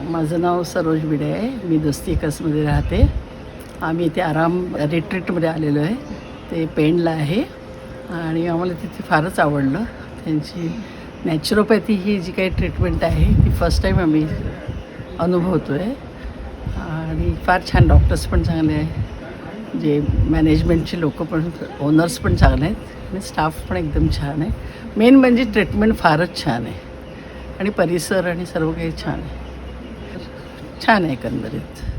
माझं नाव सरोज भिडे आहे. मी दोस्ती-एकसमध्ये राहते. आम्ही इथे आराम रिट्रीटमध्ये आलेलो आहे. ते पेणला आहे आणि आम्हाला तिथे फारच आवडलं. त्यांची नॅचरोपॅथी ही जी काही ट्रीटमेंट आहे ती फर्स्ट टाईम आम्ही अनुभवतो आहे आणि फार छान डॉक्टर्स पण चांगले आहे. जे मॅनेजमेंटचे लोकं पण ओनर्स पण चांगले आहेत आणि स्टाफ पण एकदम छान आहे. मेन म्हणजे ट्रीटमेंट फारच छान आहे आणि परिसर आणि सर्व काही छान आहे. छान आहे एकंदरीत.